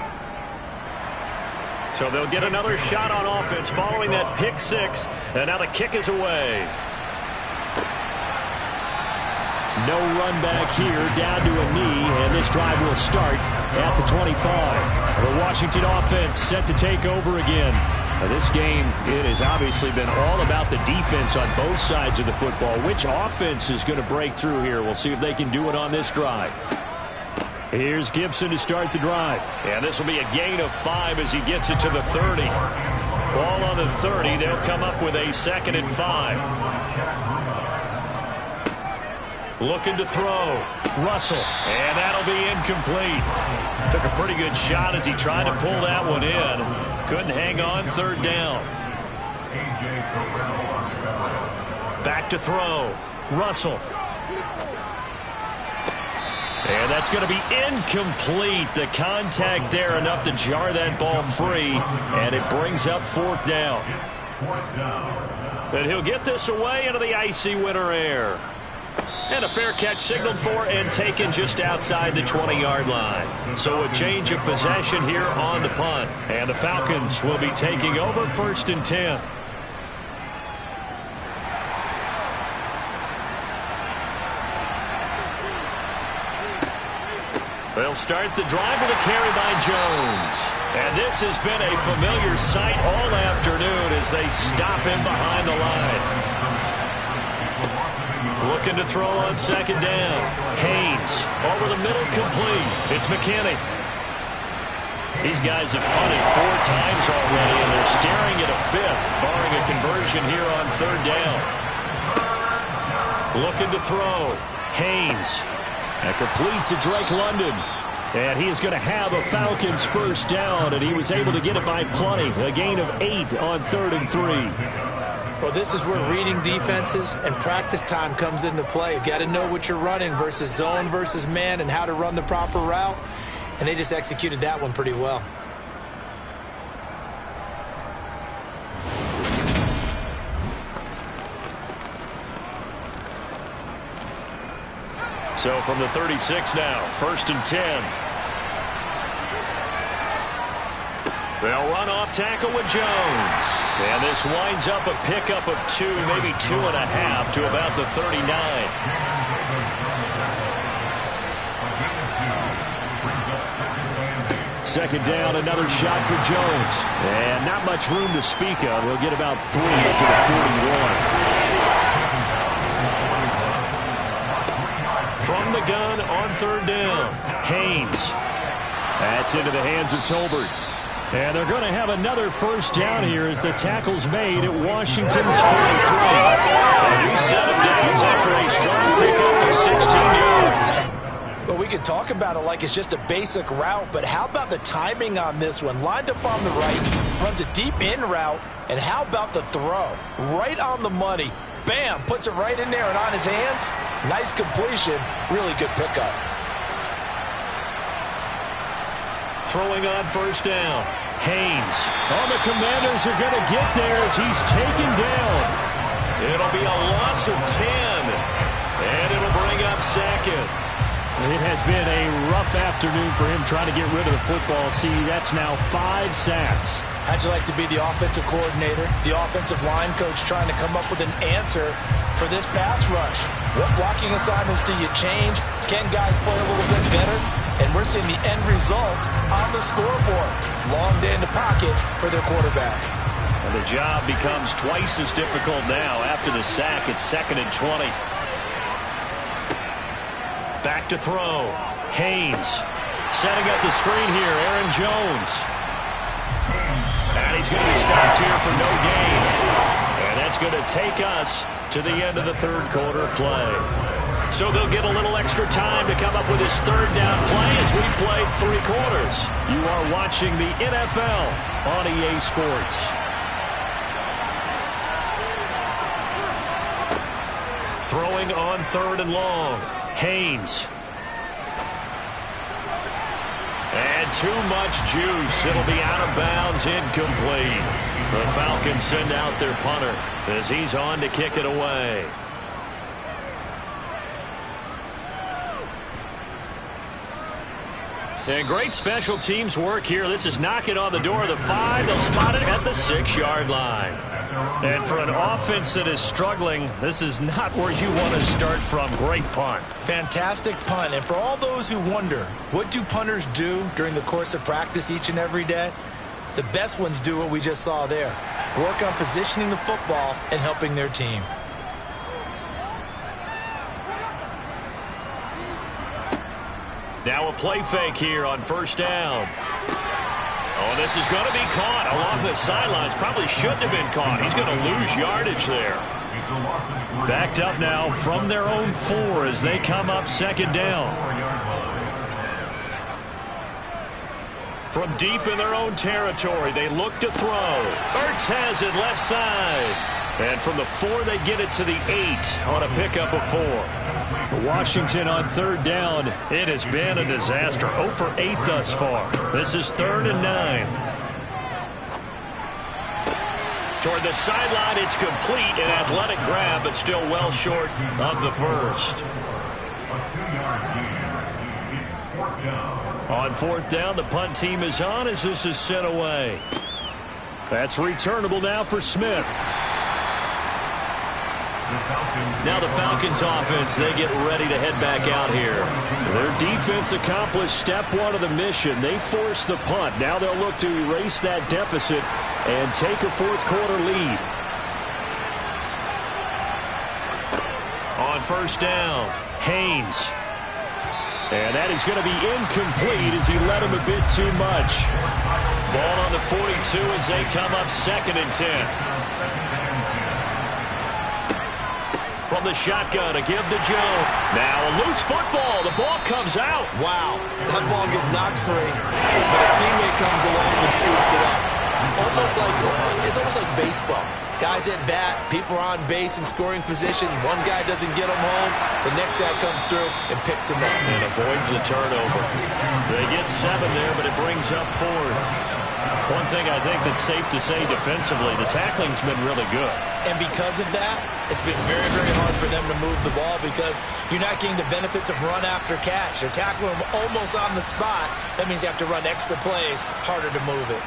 So they'll get another shot on offense following that pick 6, and now the kick is away. No run back here, down to a knee, and this drive will start at the 25. The Washington offense set to take over again. Now this game, it has obviously been all about the defense on both sides of the football. Which offense is going to break through here? We'll see if they can do it on this drive. Here's Gibson to start the drive. And this will be a gain of 5 as he gets it to the 30. Ball on the 30. They'll come up with a 2nd and 5. Looking to throw. Russell. And that'll be incomplete. Took a pretty good shot as he tried to pull that one in. Couldn't hang on. 3rd down. Back to throw. Russell. And that's going to be incomplete. The contact there enough to jar that ball free. And it brings up 4th down. And he'll get this away into the icy winter air. And a fair catch signaled for and taken just outside the 20-yard line. So a change of possession here on the punt. And the Falcons will be taking over 1st and 10. They'll start the drive with a carry by Jones. And this has been a familiar sight all afternoon as they stop him behind the line. Looking to throw on 2nd down. Haynes over the middle, complete. It's McKinney. These guys have punted 4 times already, and they're staring at a 5th, barring a conversion here on 3rd down. Looking to throw. Haynes. And complete to Drake London. And he is going to have a Falcons 1st down, and he was able to get it by plenty. A gain of 8 on 3rd and 3. Well, this is where reading defenses and practice time comes into play. You've got to know what you're running versus zone versus man and how to run the proper route. And they just executed that one pretty well. So from the 36 now, 1st and 10. They'll run off tackle with Jones. And this winds up a pickup of 2, maybe 2.5 to about the 39. Second down, another shot for Jones. And not much room to speak of. He'll get about 3 to the 41. From the gun on 3rd down, Haynes. That's into the hands of Tolbert. And they're going to have another 1st down here as the tackle's made at Washington's 43. A new set of downs after a strong pickup of 16 yards. Well, we can talk about it like it's just a basic route, but how about the timing on this one? Lined up on the right, runs a deep in route, and how about the throw? Right on the money. Bam, puts it right in there and on his hands. Nice completion, really good pickup. throwing on first down. Haynes. Oh, the Commanders are going to get there as he's taken down. It'll be a loss of 10. And it'll bring up second. It has been a rough afternoon for him trying to get rid of the football. See, that's now 5 sacks. How'd you like to be the offensive coordinator, the offensive line coach trying to come up with an answer for this pass rush? What blocking assignments do you change? Can guys play a little bit better? And we're seeing the end result on the scoreboard. Long day in the pocket for their quarterback. And the job becomes twice as difficult now after the sack. It's 2nd and 20. Back to throw. Haynes setting up the screen here. Aaron Jones. And he's going to be stopped here for no gain. And that's going to take us to the end of the third quarter play. So they'll get a little extra time to come up with his third down play as we played 3 quarters. You are watching the NFL on EA Sports. Throwing on 3rd and long. Haynes. And too much juice. It'll be out of bounds, incomplete. The Falcons send out their punter as he's on to kick it away. And great special teams work here. This is knocking on the door of the 5. They'll spot it at the 6-yard line. And for an offense that is struggling, this is not where you want to start from. Great punt. Fantastic punt. And for all those who wonder, what do punters do during the course of practice each and every day? The best ones do what we just saw there. Work on positioning the football and helping their team. Now a play fake here on first down. Oh, this is going to be caught along the sidelines. Probably shouldn't have been caught. He's going to lose yardage there. Backed up now from their own 4 as they come up 2nd down. From deep in their own territory, they look to throw. Ertz has it left side. And from the 4, they get it to the 8 on a pickup of 4. Washington on 3rd down. It has been a disaster. 0 for 8 thus far. This is 3rd and 9. Toward the sideline, it's complete. An athletic grab, but still well short of the first. On 4th down, the punt team is on as this is sent away. That's returnable now for Smith. Now the Falcons offense, they get ready to head back out here. Their defense accomplished step 1 of the mission. They forced the punt. Now they'll look to erase that deficit and take a 4th quarter lead. On first down, Haynes. And that is going to be incomplete as he led him a bit too much. Ball on the 42 as they come up 2nd and 10. From the shotgun, a give to Jones. Now a loose football. The ball comes out. Wow, that ball gets knocked free, but a teammate comes along and scoops it up. It's almost like baseball. Guys at bat, people are on base in scoring position. One guy doesn't get him home. The next guy comes through and picks him up. And avoids the turnover. They get 7 there, but it brings up 4th. One thing I think that's safe to say defensively, the tackling's been really good. And because of that, it's been very, very hard for them to move the ball because you're not getting the benefits of run after catch. They're tackling them almost on the spot. That means you have to run extra plays, harder to move it.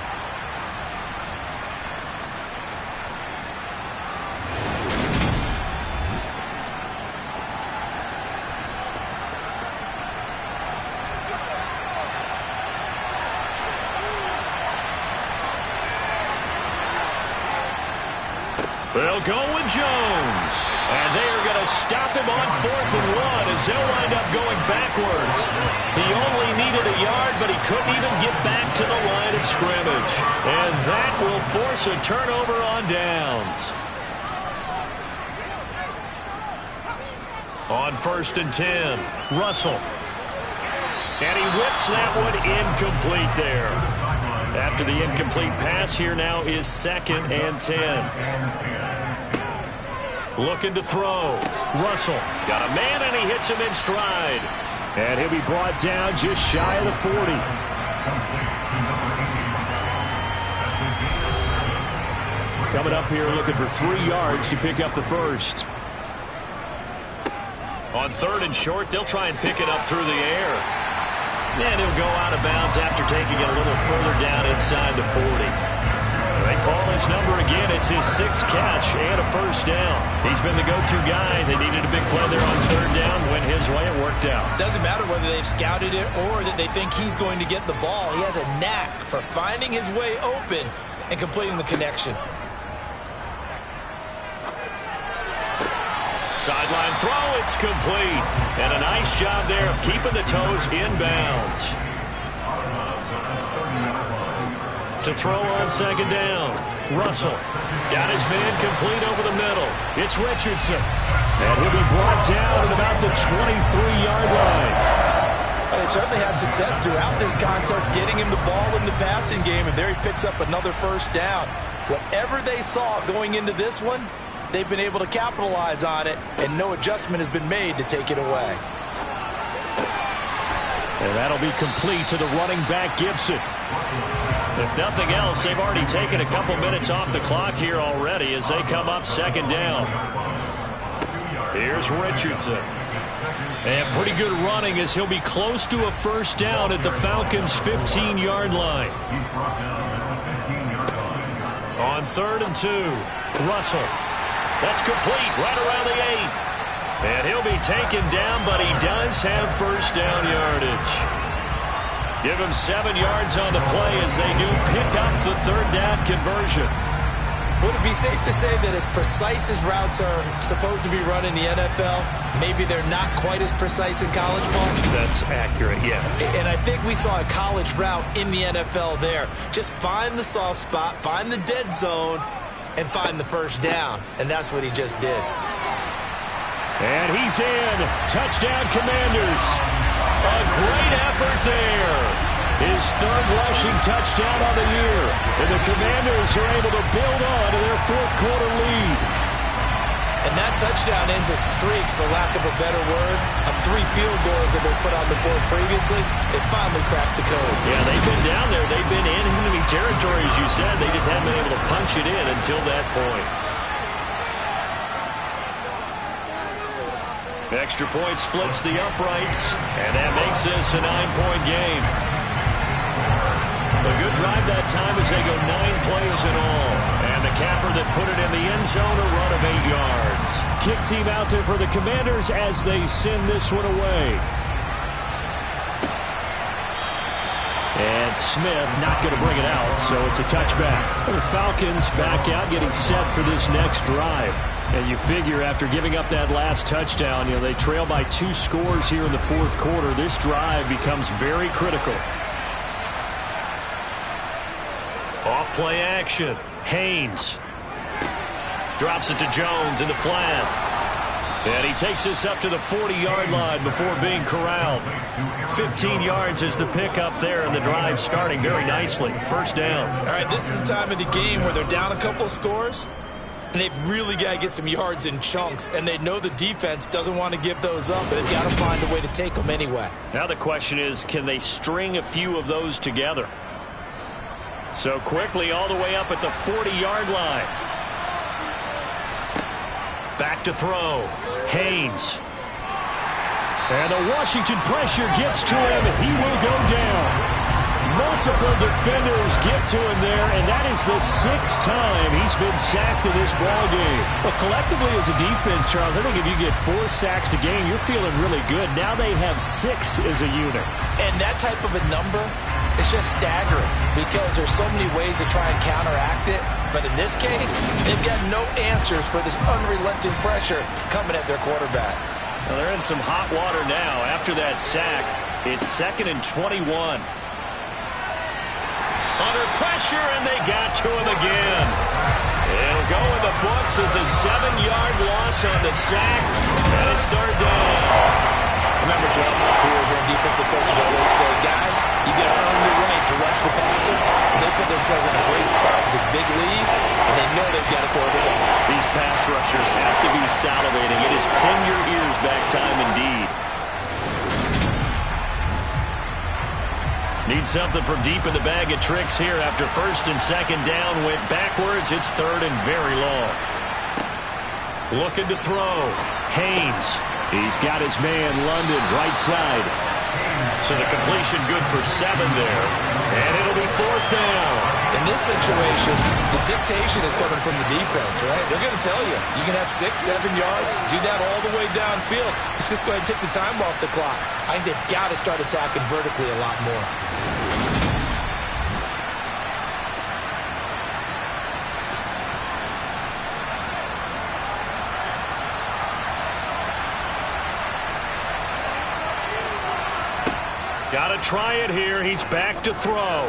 They'll go with Jones. And they are going to stop him on 4th and 1 as they'll wind up going backwards. He only needed a yard, but he couldn't even get back to the line of scrimmage. And that will force a turnover on downs. On 1st and 10, Russell. And he whips that one incomplete there. After the incomplete pass, here now is 2nd and 10. Looking to throw. Russell got a man, and he hits him in stride. And he'll be brought down just shy of the 40. coming up here looking for 3 yards to pick up the first. On 3rd and short, they'll try and pick it up through the air. And he'll go out of bounds after taking it a little further down inside the 40. They call his number again. It's his 6th catch and a first down. He's been the go-to guy. They needed a big play there on 3rd down. Went his way. It worked out. Doesn't matter whether they've scouted it or that they think he's going to get the ball. He has a knack for finding his way open and completing the connection. Sideline throw. It's complete. And a nice job there of keeping the toes in bounds. To throw on 2nd down. Russell got his man complete over the middle. It's Richardson. And he'll be brought down at about the 23-yard line. They certainly had success throughout this contest getting him the ball in the passing game, and there he picks up another first down. Whatever they saw going into this one, they've been able to capitalize on it, and no adjustment has been made to take it away. And that'll be complete to the running back, Gibson. If nothing else, they've already taken a couple minutes off the clock here already as they come up 2nd down. Here's Richardson. And pretty good running as he'll be close to a first down at the Falcons' 15-yard line. On 3rd and 2, Russell. That's complete right around the 8. And he'll be taken down, but he does have first down yardage. Give him 7 yards on the play as they do pick up the 3rd down conversion. Would it be safe to say that as precise as routes are supposed to be run in the NFL, maybe they're not quite as precise in college ball? That's accurate, yeah. And I think we saw a college route in the NFL there. Just find the soft spot, find the dead zone, and find the first down. And that's what he just did. And he's in. Touchdown, Commanders. A great effort there. His 3rd rushing touchdown on the year. And the Commanders are able to build on to their 4th quarter lead. And that touchdown ends a streak, for lack of a better word, of 3 field goals that they put on the board previously. They finally cracked the code. Yeah, they've been down there. They've been in enemy territory, as you said. They just haven't been able to punch it in until that point. Extra point splits the uprights, and that makes this a 9-point game. A good drive that time as they go 9 plays in all. And the capper that put it in the end zone, a run of 8 yards. Kick team out there for the Commanders as they send this one away. And Smith not going to bring it out, so it's a touchback. The Falcons back out, getting set for this next drive. And you figure after giving up that last touchdown, they trail by 2 scores here in the 4th quarter. This drive becomes very critical. Off play action. Haynes drops it to Jones in the flat. And he takes this up to the 40-yard line before being corralled. 15 yards is the pickup there, and the drive starting very nicely. First down. All right, this is the time of the game where they're down a couple of scores, and they've really got to get some yards in chunks, and they know the defense doesn't want to give those up, but they've got to find a way to take them anyway. Now the question is, can they string a few of those together? So quickly all the way up at the 40-yard line. Back to throw. Haynes. And the Washington pressure gets to him. He will go down. Multiple defenders get to him there, and that is the 6th time he's been sacked in this ballgame. Well, collectively as a defense, Charles, I think if you get 4 sacks a game, you're feeling really good. Now they have 6 as a unit. And that type of a number, it's just staggering because there's so many ways to try and counteract it. But in this case, they've got no answers for this unrelenting pressure coming at their quarterback. Well, they're in some hot water now. After that sack, it's 2nd and 21. Under pressure, and they got to him again. It'll go in the books as a 7-yard loss on the sack, and it's 3rd down. Remember, throughout my career here, defensive coaches always say, guys, you got to earn the right to rush the passer. And they put themselves in a great spot with this big lead, and they know they've got to throw the ball. These pass rushers have to be salivating. It is pin your ears back time indeed. Need something from deep in the bag of tricks here after first and second down went backwards. It's third and very long. Looking to throw. Haynes. He's got his man, London, right side. So the completion good for 7 there. And it'll be fourth down. In this situation, the dictation is coming from the defense, right? They're going to tell you, you can have 6, 7 yards, do that all the way downfield. Let's just go ahead and take the time off the clock. I think they've got to start attacking vertically a lot more. Got to try it here. He's back to throw.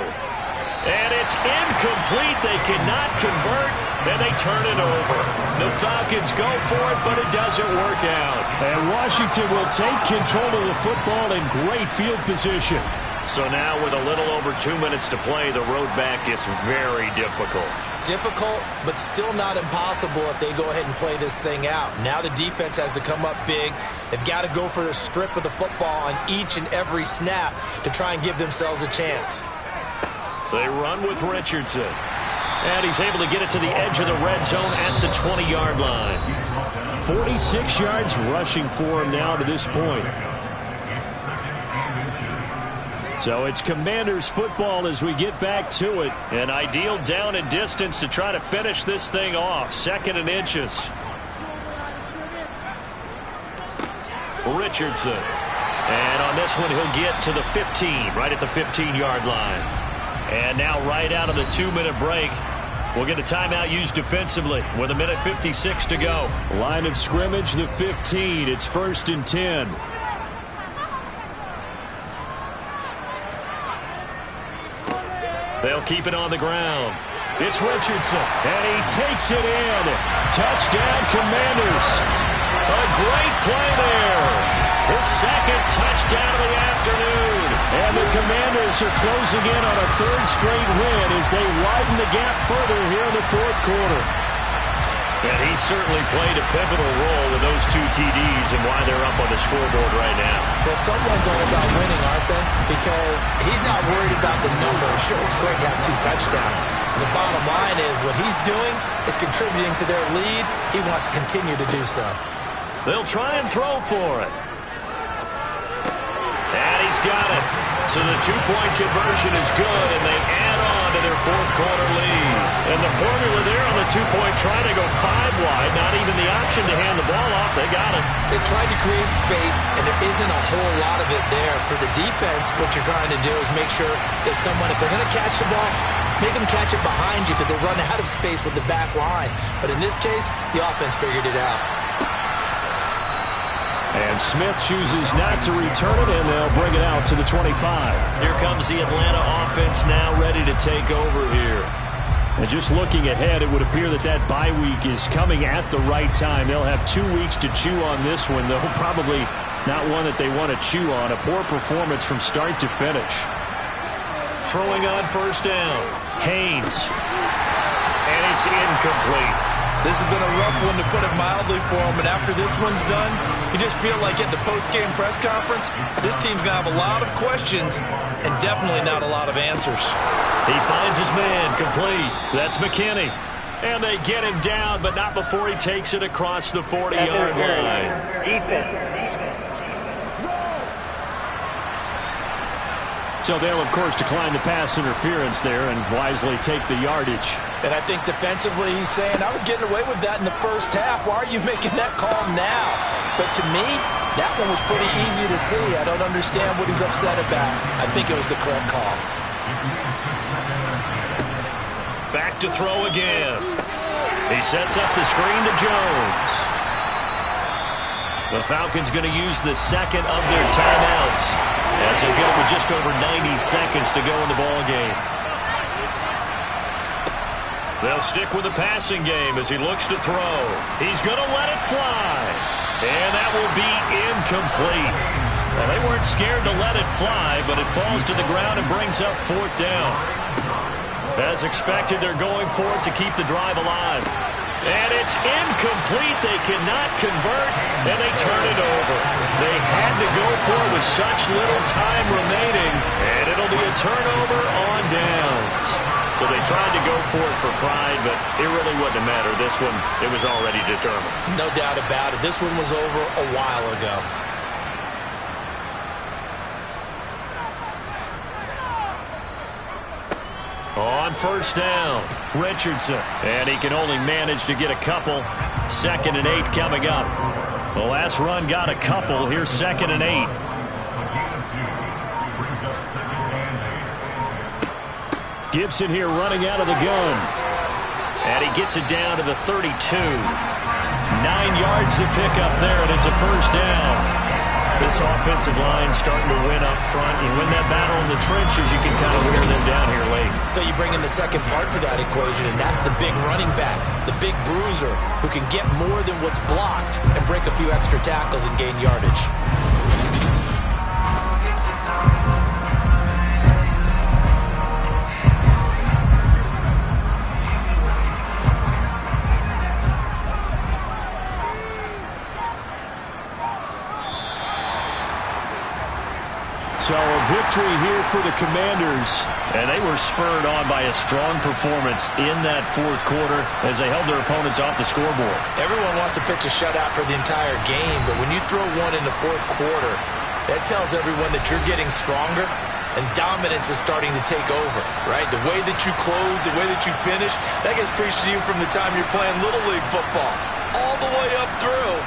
And it's incomplete. They cannot convert, and they turn it over. The Falcons go for it, but it doesn't work out. And Washington will take control of the football in great field position. So now with a little over 2 minutes to play, the road back gets very difficult. Difficult, but still not impossible if they go ahead and play this thing out. Now the defense has to come up big. They've got to go for the strip of the football on each and every snap to try and give themselves a chance. They run with Richardson. And he's able to get it to the edge of the red zone at the 20-yard line. 46 yards rushing for him now to this point. So it's Commanders football as we get back to it. An ideal down and distance to try to finish this thing off. 2nd and inches. Richardson. And on this one, he'll get to the 15, right at the 15-yard line. And now right out of the 2-minute break, we'll get a timeout used defensively with 1:56 to go. Line of scrimmage, the 15. It's 1st and 10. They'll keep it on the ground. It's Richardson. And he takes it in. Touchdown, Commanders. A great play there. His 2nd touchdown of the afternoon. And the Commanders are closing in on a 3rd straight win as they widen the gap further here in the 4th quarter. And he certainly played a pivotal role with those 2 TDs and why they're up on the scoreboard right now. Well, someone's all about winning, aren't they? Because he's not worried about the number. Sure, it's great to have 2 touchdowns. And the bottom line is what he's doing is contributing to their lead. He wants to continue to do so. They'll try and throw for it. And he's got it. So the 2-point conversion is good, and they add on to their 4th quarter lead. And the formula there on the 2-point try to go 5 wide, not even the option to hand the ball off. They got it. They tried to create space, and there isn't a whole lot of it there. For the defense, what you're trying to do is make sure that someone, if they're going to catch the ball, make them catch it behind you because they run out of space with the back line. But in this case, the offense figured it out. And Smith chooses not to return it, and they'll bring it out to the 25. Here comes the Atlanta offense now ready to take over here. And just looking ahead, it would appear that that bye week is coming at the right time. They'll have 2 weeks to chew on this one, though probably not one that they want to chew on. A poor performance from start to finish. Throwing on 1st down. Haynes. And it's incomplete. This has been a rough one, to put it mildly, for him. And after this one's done, you just feel like at the post-game press conference, this team's going to have a lot of questions and definitely not a lot of answers. He finds his man, complete. That's McKinney. And they get him down, but not before he takes it across the 40-yard line. Defense. So they'll, of course, decline the pass interference there and wisely take the yardage. And I think defensively he's saying, I was getting away with that in the first half. Why are you making that call now? But to me, that one was pretty easy to see. I don't understand what he's upset about. I think it was the correct call. Back to throw again. He sets up the screen to Jones. The Falcons going to use the 2nd of their timeouts as they'll get it with just over 90 seconds to go in the ball game. They'll stick with the passing game as he looks to throw. He's going to let it fly. And that will be incomplete. Well, they weren't scared to let it fly, but it falls to the ground and brings up 4th down. As expected, they're going for it to keep the drive alive. And it's incomplete. They cannot convert, and they turn it over. They had to go for it with such little time remaining, and it'll be a turnover on downs. So they tried to go for it for pride, but it really wouldn't have mattered. This one, it was already determined. No doubt about it. This one was over a while ago. On first down, Richardson. And he can only manage to get a couple. 2nd and 8 coming up. The last run got a couple. Here's 2nd and 8. Gibson here running out of the gun. And he gets it down to the 32. 9 yards to pick up there, and it's a first down. This offensive line starting to win up front. You win that battle in the trenches, you can kind of wear them down here late. So you bring in the second part to that equation, and that's the big running back, the big bruiser, who can get more than what's blocked and break a few extra tackles and gain yardage. So a victory here for the Commanders. And they were spurred on by a strong performance in that fourth quarter as they held their opponents off the scoreboard. Everyone wants to pitch a shutout for the entire game, but when you throw one in the fourth quarter, that tells everyone that you're getting stronger and dominance is starting to take over, right? The way that you close, the way that you finish, that gets preached to you from the time you're playing Little League football all the way up through.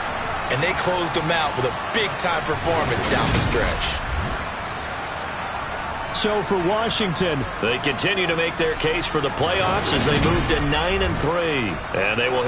And they closed them out with a big-time performance down the stretch. So for Washington, they continue to make their case for the playoffs as they move to 9-3. And they will